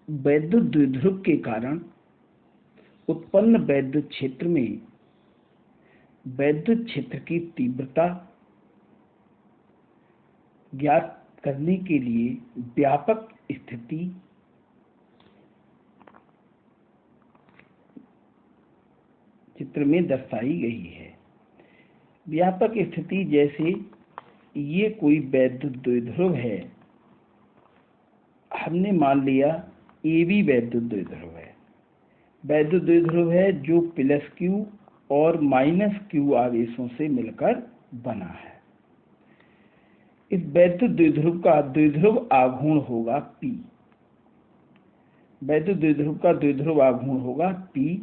वैद्युत द्विध्रुव के कारण उत्पन्न वैद्युत क्षेत्र में वैद्युत क्षेत्र की तीव्रता ज्ञात करने के लिए व्यापक स्थिति चित्र में दर्शाई गई है। व्यापक स्थिति जैसे ये कोई वैद्युत द्विध्रुव है, हमने मान लिया ए भी वैद्युत द्विध्रुव है। वैद्युत द्विध्रुव है जो +q और -q आवेशों से मिलकर बना है। इस वैद्युत द्विध्रुव का द्विध्रुव आघूर्ण होगा P। वैद्युत द्विध्रुव का द्विध्रुव आघूर्ण होगा P,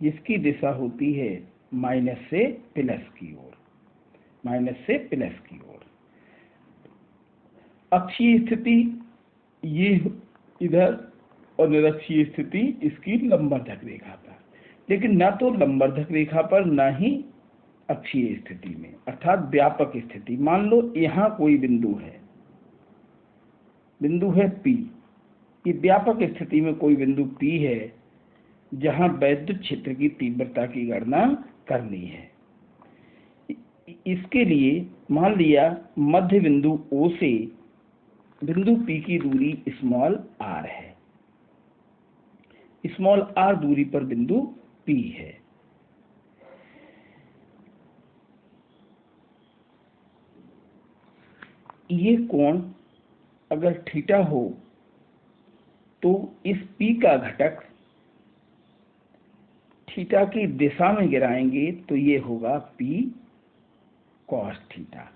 जिसकी दिशा होती है माइनस से प्लस की ओर। अक्षीय स्थिति ये इधर और निरक्षीय स्थिति इसकी लंबवर्धक रेखा पर, लेकिन ना तो लंबवर्धक रेखा पर ना ही अक्षीय स्थिति में, अर्थात व्यापक स्थिति। मान लो यहाँ कोई बिंदु है P। ये व्यापक स्थिति में कोई बिंदु P है जहाँ वैद्युत क्षेत्र की तीव्रता की गणना करनी है। इसके लिए मान लिया मध्य बिंदु O से बिंदु P की दूरी r है। r दूरी पर बिंदु P है। ये कोण अगर थीटा हो तो इस P का घटक थीटा की दिशा में गिराएंगे तो ये होगा P cos थीटा,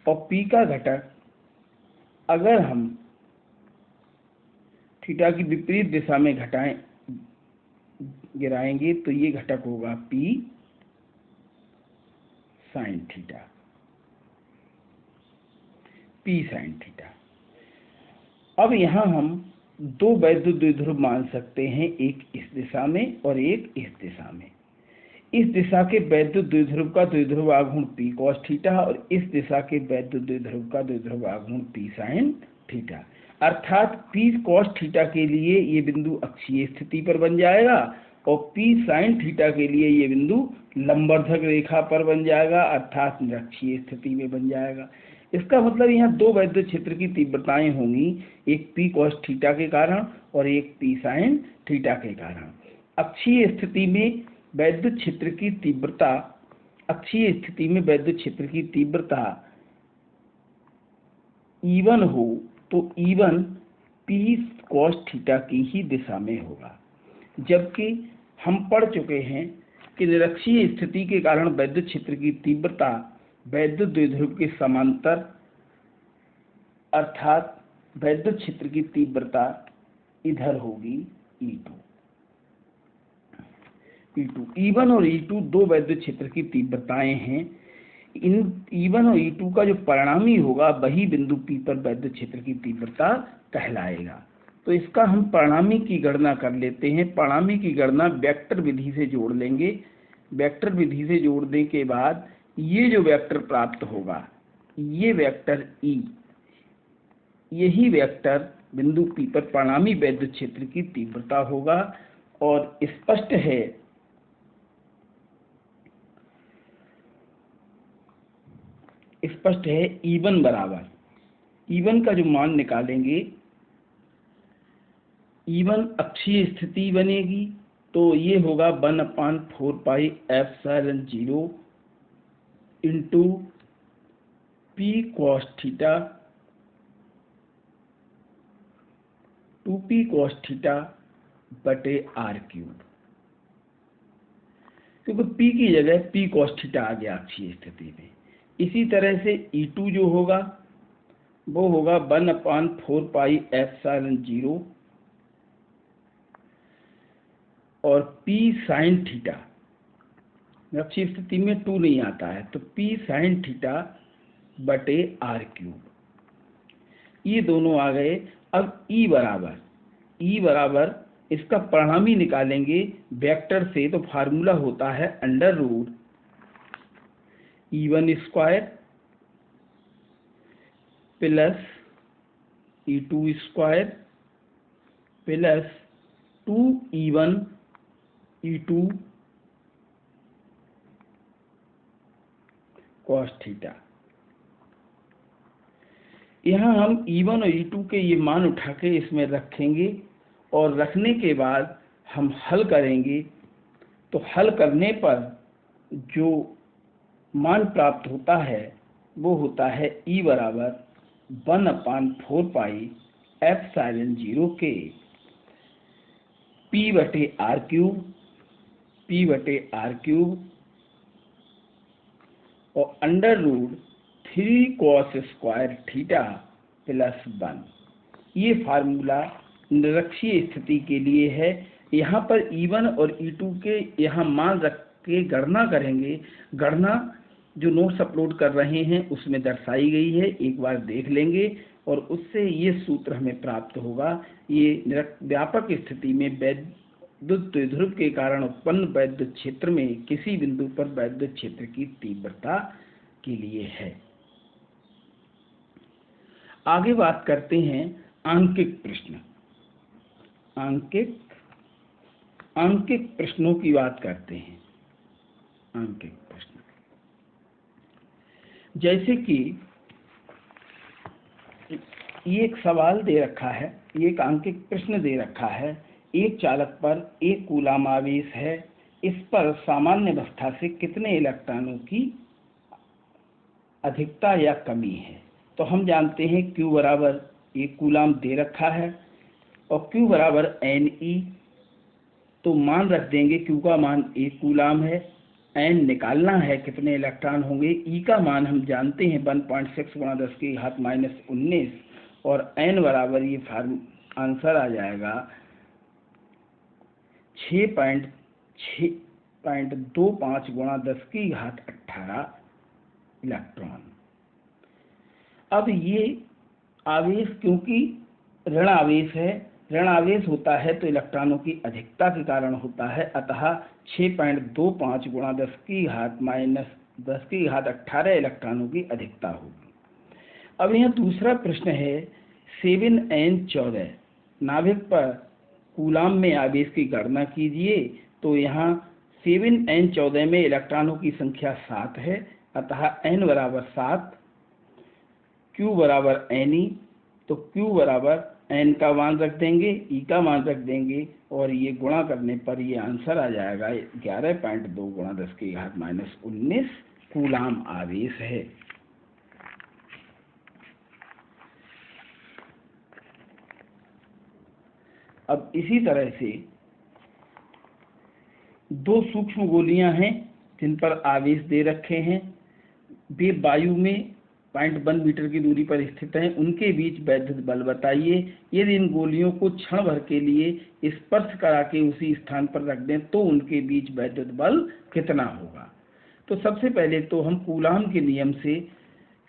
और P का घटक अगर हम थीटा की विपरीत दिशा में गिराएंगे तो ये घटक होगा P sin थीटा। अब यहाँ हम दो वैद्युत द्विध्रुव मान सकते हैं, एक इस दिशा में और एक इस दिशा में। इस दिशा के वैद्युत द्विध्रुव का द्विध्रुव आघूर्ण P cos थीटा और इस दिशा के वैद्युत द्विध्रुव का द्विध्रुव आघूर्ण P sin थीटा। अर्थात P cos थीटा के लिए ये बिंदु अक्षीय स्थिति पर बन जाएगा और P sin थीटा के लिए ये बिंदु लंबवर्धक रेखा पर बन जाएगा, अर्थात निरक्षीय स्थिति में बन जाएगा। इसका मतलब यहाँ दो वैद्युत क्षेत्र की तीव्रताएं होंगी, एक P cos थीटा के कारण और एक P sin थीटा के कारण। अक्षीय स्थिति में वैद्युत क्षेत्र की तीव्रता E1 हो तो E1 P cos थीटा की ही दिशा में होगा, जबकि हम पढ़ चुके हैं कि निरक्षीय स्थिति के कारण वैद्युत क्षेत्र की तीव्रता वैद्युत द्विध्रुव के समांतर, अर्थात वैद्युत क्षेत्र की तीव्रता इधर होगी E2। E1 और E2 दो वैद्युत क्षेत्र की तीव्रताएं हैं। इन E1 और E2 का जो परिणामी होगा वही बिंदु P पर वैद्युत क्षेत्र की तीव्रता कहलाएगा। तो इसका हम परिणामी की गणना कर लेते हैं। परिणामी की गणना वेक्टर विधि से जोड़ लेंगे। वेक्टर विधि से जोड़ने के बाद ये जो वेक्टर प्राप्त होगा, ये वेक्टर E, यही वेक्टर बिंदु P पर परिणामी वैद्युत क्षेत्र की तीव्रता होगा। और स्पष्ट है E1 बराबर, E1 का जो मान निकालेंगे, E1 अक्षीय स्थिति बनेगी तो ये होगा 1/4 pi ε0 into P cos theta 2P cos theta बटे r³, क्योंकि P की जगह P cos थीटा आ गया अक्षीय स्थिति में। इसी तरह से E2 जो होगा वो होगा 1/4 पाई ε0 और P sin थीटा, अक्षीय स्थिति में 2 नहीं आता है तो P sin थीटा बटे r³। ये दोनों आ गए। अब E बराबर इसका परिणामी निकालेंगे वेक्टर से तो फार्मूला होता है √ E1² plus E2 square plus 2E1 E2 cos theta. यहाँ हम E1 और E2 के ये मान उठा के इसमें रखेंगे और रखने के बाद हम हल करेंगे। तो हल करने पर जो मान प्राप्त होता है वो होता है E बराबर 1/4 पाई एप्सिलॉन 0 के P/R³ और √3 cos स्क्वायर थीटा प्लस 1। ये फार्मूला निरक्षीय स्थिति के लिए है। यहाँ पर E1 और E2 के यहाँ मान रख के गणना करेंगे। गणना जो नोट्स अपलोड कर रहे हैं उसमें दर्शाई गई है, एक बार देख लेंगे और उससे ये सूत्र हमें प्राप्त होगा। ये व्यापक स्थिति में वैद्युत द्विध्रुव के कारण उत्पन्न वैद्युत क्षेत्र में किसी बिंदु पर वैद्युत क्षेत्र की तीव्रता के लिए है। आगे बात करते हैं आंकिक प्रश्न। आंकिक प्रश्नों की बात करते हैं। आंकिक प्रश्न जैसे कि ये एक सवाल दे रखा है, ये एक आंकिक प्रश्न दे रखा है। एक चालक पर 1 कूलाम आवेश है। इस पर सामान्य अवस्था से कितने इलेक्ट्रॉनों की अधिकता या कमी है। तो हम जानते हैं Q बराबर 1 कूलाम दे रखा है और Q बराबर Ne। तो मान रख देंगे, Q का मान 1 कूलाम है, N निकालना है कितने इलेक्ट्रॉन होंगे। E का मान हम जानते हैं 1.6 × 10⁻19 और N बराबर ये आंसर आ जाएगा 6.25 × 10⁻18 इलेक्ट्रॉन। अब ये आवेश क्योंकि ऋण आवेश है, ऋण आवेश होता है तो इलेक्ट्रॉनों की अधिकता के कारण होता है, अतः 6.25 × 10⁻18 इलेक्ट्रॉनों की अधिकता होगी। अब यह दूसरा प्रश्न है 7n14 नाभिक पर कूलाम में आवेश की गणना कीजिए। तो यहाँ 7n14 में इलेक्ट्रॉनों की संख्या 7 है, अतः n बराबर 7, Q बराबर Ne। तो Q बराबर N का मान रख देंगे, E का मान रख देंगे और ये गुणा करने पर ये आंसर आ जाएगा 11.2 × 10⁻19 कूलाम आवेश है। अब इसी तरह से 2 सूक्ष्म गोलियां हैं जिन पर आवेश दे रखे हैं। वे वायु में 0.1 मीटर की दूरी पर स्थित हैं। उनके बीच वैद्युत बल बताइए। यदि इन गोलियों को क्षण भर के लिए स्पर्श करा के उसी स्थान पर रख दें तो उनके बीच वैद्युत बल कितना होगा। तो सबसे पहले तो हम कूलाम के नियम से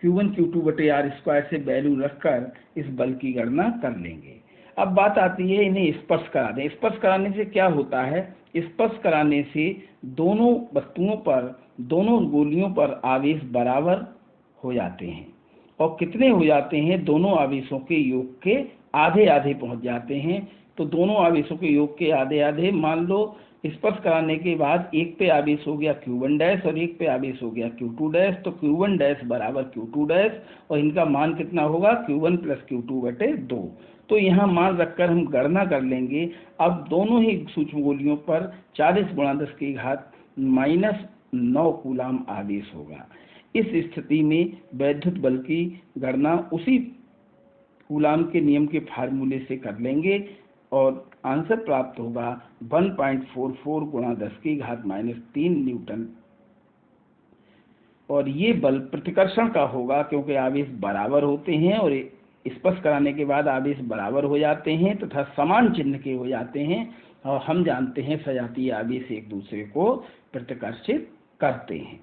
Q1 Q2/R² से वैल्यू रखकर इस बल की गणना कर लेंगे। अब बात आती है इन्हें स्पर्श करा दें। स्पर्श कराने से क्या होता है, स्पर्श कराने से दोनों वस्तुओं पर, दोनों गोलियों पर आवेश बराबर हो जाते हैं। और कितने हो जाते हैं, दोनों आवेशों के योग के आधे आधे पहुंच जाते हैं। तो दोनों आवेशों के योग के आधे आधे, मान लो स्पर्श कराने के बाद एक पे आवेश हो गया Q1' और एक पे आवेश हो गया Q2'। तो Q1' बराबर Q2' और इनका मान कितना होगा, Q1 + Q2/2। तो यहाँ मान रखकर हम गणना कर लेंगे। अब दोनों ही सूक्ष्म गोलियों पर 40 × 10⁻9 कूलाम आवेश होगा। इस स्थिति में वैद्युत बल की गणना उसी कूलाम के नियम के फार्मूले से कर लेंगे और आंसर प्राप्त होगा 1.44 × 10⁻³ न्यूटन। और ये बल प्रतिकर्षण का होगा क्योंकि आवेश बराबर होते हैं और स्पर्श कराने के बाद आवेश बराबर हो जाते हैं तथा समान चिन्ह के हो जाते हैं। और हम जानते हैं सजातीय आवेश एक दूसरे को प्रतिकर्षित करते हैं।